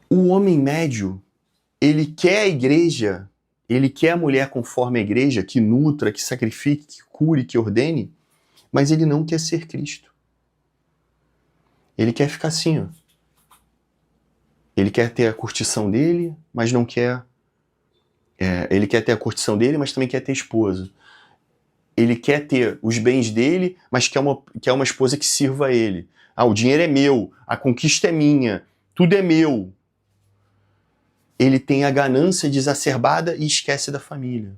O homem médio, ele quer a igreja, ele quer a mulher conforme a igreja, que nutra, que sacrifique, que cure, que ordene, mas ele não quer ser Cristo. Ele quer ficar assim, ó. Ele quer ter a curtição dele, mas não quer... ele quer ter a curtição dele, mas também quer ter esposa. Ele quer ter os bens dele, mas quer uma esposa que sirva a ele. Ah, o dinheiro é meu, a conquista é minha, tudo é meu. Ele tem a ganância exacerbada e esquece da família.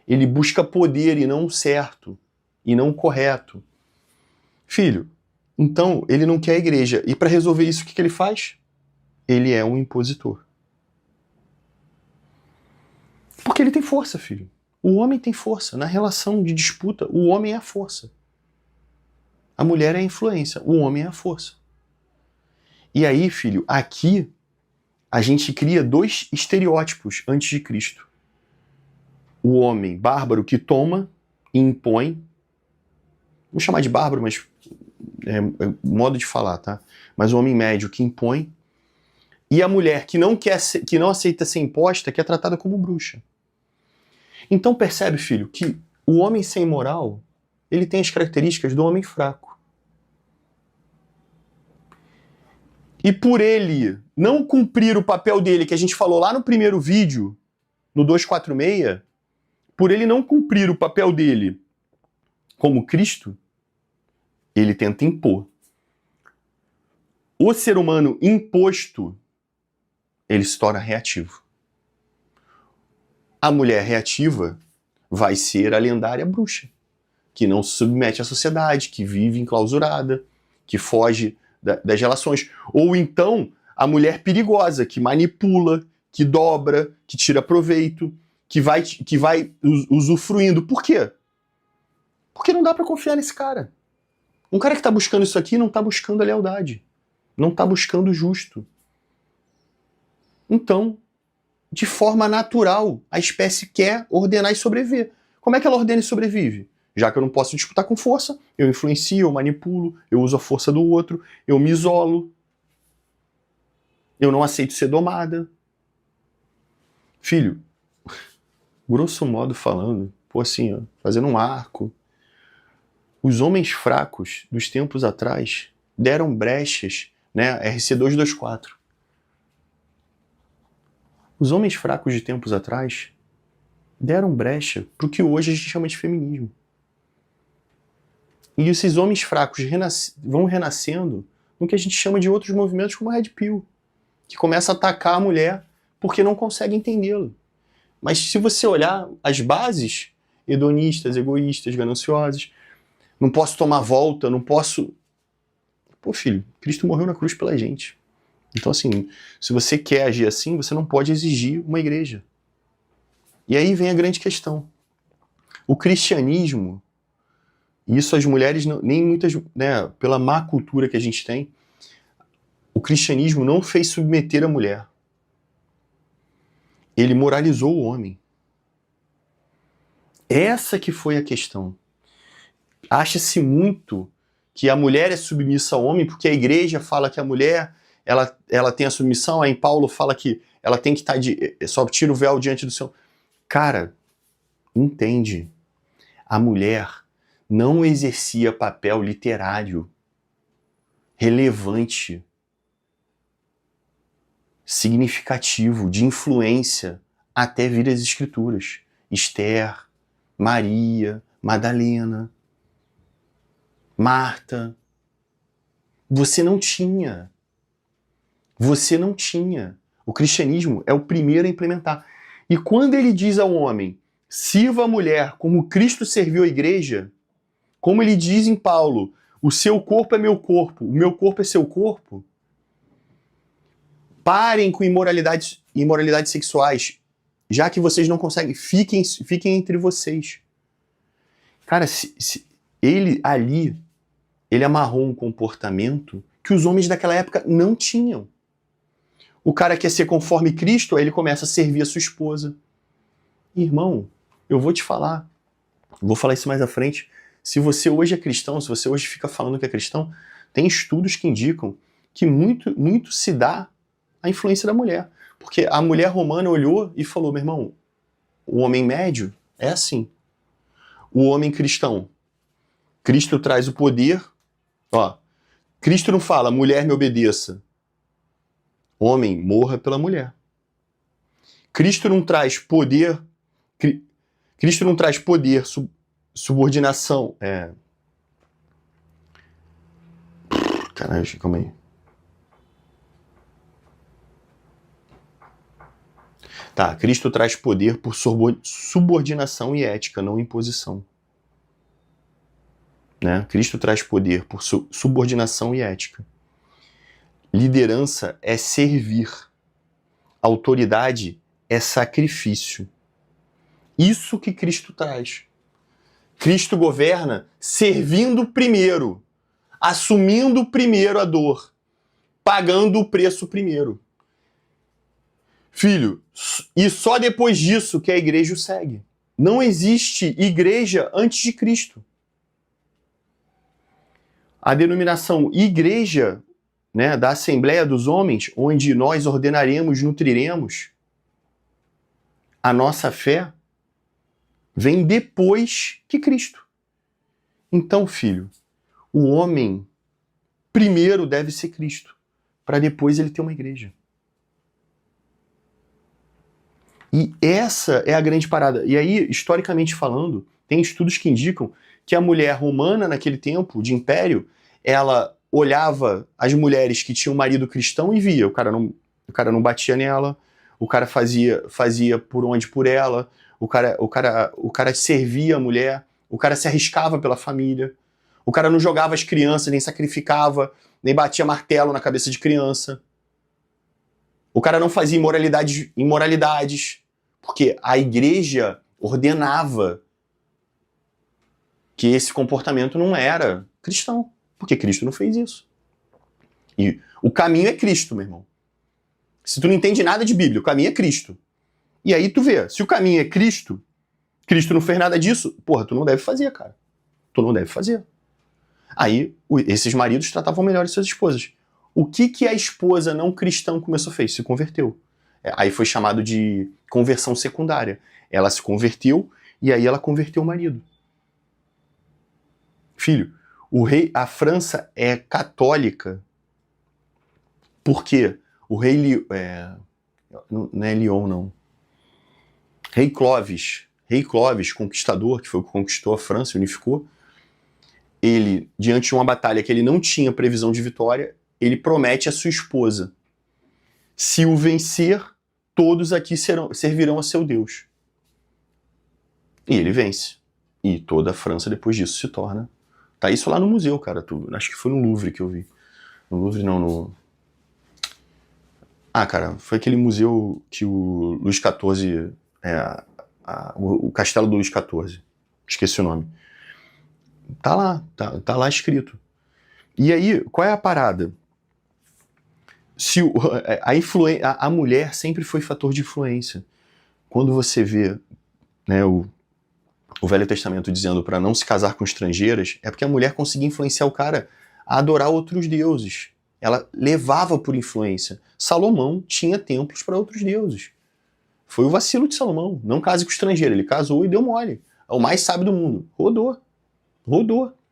Ele busca poder e não o certo, e não o correto. Filho, então ele não quer a igreja. E para resolver isso, o que ele faz? Ele é um impositor. Porque ele tem força, filho. O homem tem força. Na relação de disputa, o homem é a força. A mulher é a influência, o homem é a força. E aí, filho, aqui a gente cria dois estereótipos antes de Cristo. O homem bárbaro que toma e impõe. Vou chamar de bárbaro, mas é modo de falar, tá? Mas o homem médio que impõe. E a mulher que não aceita ser imposta, que é tratada como bruxa. Então percebe, filho, que o homem sem moral, ele tem as características do homem fraco. E por ele não cumprir o papel dele, que a gente falou lá no primeiro vídeo, no 246, por ele não cumprir o papel dele como Cristo, ele tenta impor. O ser humano imposto, ele se torna reativo. A mulher reativa vai ser a lendária bruxa, que não se submete à sociedade, que vive enclausurada, que foge das relações. Ou então, a mulher perigosa, que manipula, que dobra, que tira proveito, que vai usufruindo. Por quê? Porque não dá para confiar nesse cara. Um cara que está buscando isso aqui não está buscando a lealdade. Não está buscando o justo. Então, de forma natural, a espécie quer ordenar e sobreviver. Como é que ela ordena e sobrevive? Já que eu não posso disputar com força, eu influencio, eu manipulo, eu uso a força do outro, eu me isolo, eu não aceito ser domada. Filho, grosso modo falando, pô, assim, ó, fazendo um arco, os homens fracos dos tempos atrás deram brechas, né? RC224. Os homens fracos de tempos atrás deram brecha para o que hoje a gente chama de feminismo. E esses homens fracos vão renascendo no que a gente chama de outros movimentos como a Red Pill, que começa a atacar a mulher porque não consegue entendê-la. Mas se você olhar as bases, hedonistas, egoístas, gananciosas, não posso tomar volta, não posso... Pô, filho, Cristo morreu na cruz pela gente. Então, assim, se você quer agir assim, você não pode exigir uma igreja. E aí vem a grande questão. O cristianismo, e isso as mulheres, nem muitas, né, pela má cultura que a gente tem, o cristianismo não fez submeter a mulher. Ele moralizou o homem. Essa que foi a questão. Acha-se muito que a mulher é submissa ao homem porque a igreja fala que a mulher ela tem a submissão, aí Paulo fala que ela tem que estar só tira o véu diante do seu... Cara, entende. A mulher não exercia papel literário relevante, significativo, de influência, até vir as escrituras. Esther, Maria, Madalena, Marta. Você não tinha. Você não tinha. O cristianismo é o primeiro a implementar. E quando ele diz ao homem, sirva a mulher como Cristo serviu a igreja, como ele diz em Paulo, o seu corpo é meu corpo, o meu corpo é seu corpo, parem com imoralidades sexuais, já que vocês não conseguem, fiquem entre vocês. Cara, ele amarrou um comportamento que os homens daquela época não tinham. O cara quer ser conforme Cristo, aí ele começa a servir a sua esposa. Irmão, eu vou te falar, vou falar isso mais à frente, se você hoje é cristão, se você hoje fica falando que é cristão, tem estudos que indicam que muito se dá a influência da mulher. Porque a mulher romana olhou e falou, meu irmão, o homem médio é assim. O homem cristão, Cristo traz o poder, ó, Cristo não fala, mulher me obedeça. Homem, morra pela mulher. Cristo não traz poder, Cristo não traz poder, subordinação. Caralho, calma aí. Tá, Cristo traz poder por subordinação e ética, não imposição. Né? Cristo traz poder por subordinação e ética. Liderança é servir. Autoridade é sacrifício. Isso que Cristo traz. Cristo governa servindo primeiro, assumindo primeiro a dor, pagando o preço primeiro. Filho, e só depois disso que a igreja o segue. Não existe igreja antes de Cristo. A denominação igreja, né, da Assembleia dos Homens, onde nós ordenaremos, nutriremos a nossa fé, vem depois que Cristo. Então, filho, o homem primeiro deve ser Cristo, para depois ele ter uma igreja. E essa é a grande parada. E aí, historicamente falando, tem estudos que indicam que a mulher romana, naquele tempo de império, ela olhava as mulheres que tinham marido cristão e via, o cara não batia nela, o cara fazia por onde por ela, o cara servia a mulher, o cara se arriscava pela família, o cara não jogava as crianças, nem sacrificava, nem batia martelo na cabeça de criança. O cara não fazia imoralidades, porque a igreja ordenava que esse comportamento não era cristão, porque Cristo não fez isso. E o caminho é Cristo, meu irmão. Se tu não entende nada de Bíblia, o caminho é Cristo. E aí tu vê, se o caminho é Cristo, Cristo não fez nada disso, porra, tu não deve fazer, cara. Tu não deve fazer. Aí esses maridos tratavam melhor as suas esposas. O que a esposa não cristã começou a fazer? Se converteu. Aí foi chamado de conversão secundária. Ela se converteu e aí ela converteu o marido. Filho, a França é católica porque o rei... não é Lyon, não. Rei Clovis, conquistador, que foi o que conquistou a França e unificou, ele, diante de uma batalha que ele não tinha previsão de vitória, ele promete à sua esposa: se o vencer, todos aqui servirão a seu Deus. E ele vence. E toda a França, depois disso, se torna... Tá isso lá no museu, cara. Acho que foi no Louvre que eu vi. No Louvre, não, no... Ah, cara, foi aquele museu que o Luís XIV... o castelo do Luís XIV. Esqueci o nome. Tá lá, tá lá escrito. E aí, qual é a parada? A mulher sempre foi fator de influência. Quando você vê, né, o Velho Testamento dizendo para não se casar com estrangeiras, é porque a mulher conseguia influenciar o cara a adorar outros deuses. Ela levava por influência. Salomão tinha templos para outros deuses. Foi o vacilo de Salomão. Não case com estrangeiro. Ele casou e deu mole. É o mais sábio do mundo. Rodou.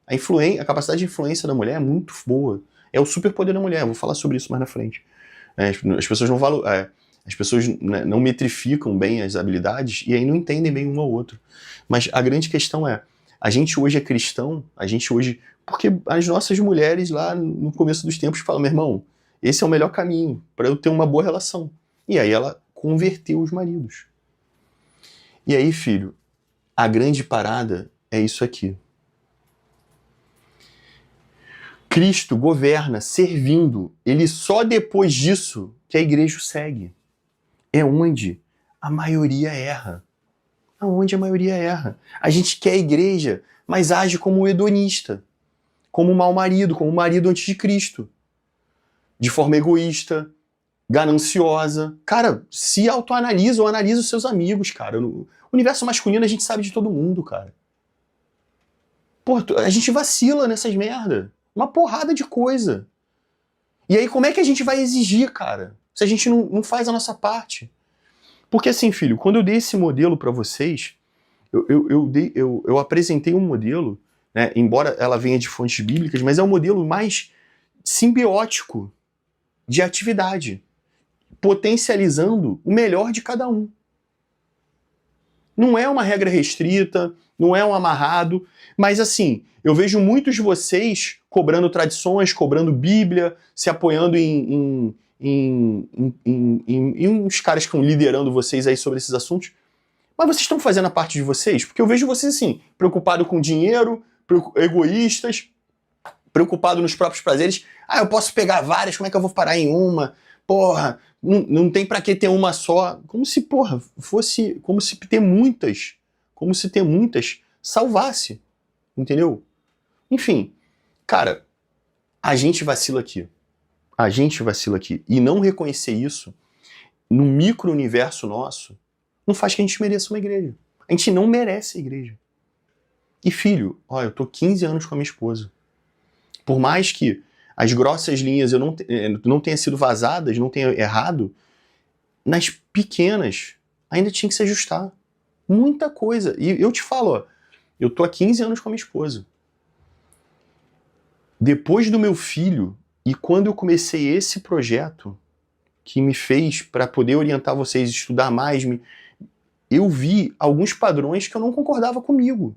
A capacidade de influência da mulher é muito boa. É o superpoder da mulher. Eu vou falar sobre isso mais na frente. As pessoas as pessoas não metrificam bem as habilidades e aí não entendem bem um ao outro. Mas a grande questão é, a gente hoje é cristão, porque as nossas mulheres lá no começo dos tempos falam, meu irmão, esse é o melhor caminho para eu ter uma boa relação. E aí ela converteu os maridos. E aí, filho, a grande parada é isso aqui. Cristo governa servindo. Ele só depois disso que a igreja o segue. É onde a maioria erra. Aonde a maioria erra. A gente quer a igreja, mas age como um hedonista, como um mau marido, como um marido antes de Cristo. De forma egoísta, gananciosa. Cara, se autoanalisa ou analisa os seus amigos, cara. No universo masculino a gente sabe de todo mundo, cara. Pô, a gente vacila nessas merda. Uma porrada de coisa. E aí como é que a gente vai exigir, cara? Se a gente não faz a nossa parte. Porque assim, filho, quando eu dei esse modelo para vocês, eu apresentei um modelo, né, embora ela venha de fontes bíblicas, mas é um modelo mais simbiótico de atividade, potencializando o melhor de cada um. Não é uma regra restrita, não é um amarrado, mas assim, eu vejo muitos de vocês cobrando tradições, cobrando Bíblia, se apoiando em uns caras que estão liderando vocês aí sobre esses assuntos. Mas vocês estão fazendo a parte de vocês? Porque eu vejo vocês assim, preocupados com dinheiro, egoístas, preocupados nos próprios prazeres. Ah, eu posso pegar várias, como é que eu vou parar em uma? Porra, não tem pra que ter uma só. Como se, porra, fosse... Como se ter muitas salvasse. Entendeu? Enfim, cara, a gente vacila aqui. A gente vacila aqui. E não reconhecer isso no micro-universo nosso não faz que a gente mereça uma igreja. A gente não merece a igreja. E filho, ó, eu tô 15 anos com a minha esposa. Por mais que as grossas linhas eu não tenha sido vazadas, não tenha errado, nas pequenas ainda tinha que se ajustar. Muita coisa. E eu te falo, ó, eu tô há 15 anos com a minha esposa. Depois do meu filho, e quando eu comecei esse projeto, que me fez para poder orientar vocês a estudar mais, eu vi alguns padrões que eu não concordava comigo.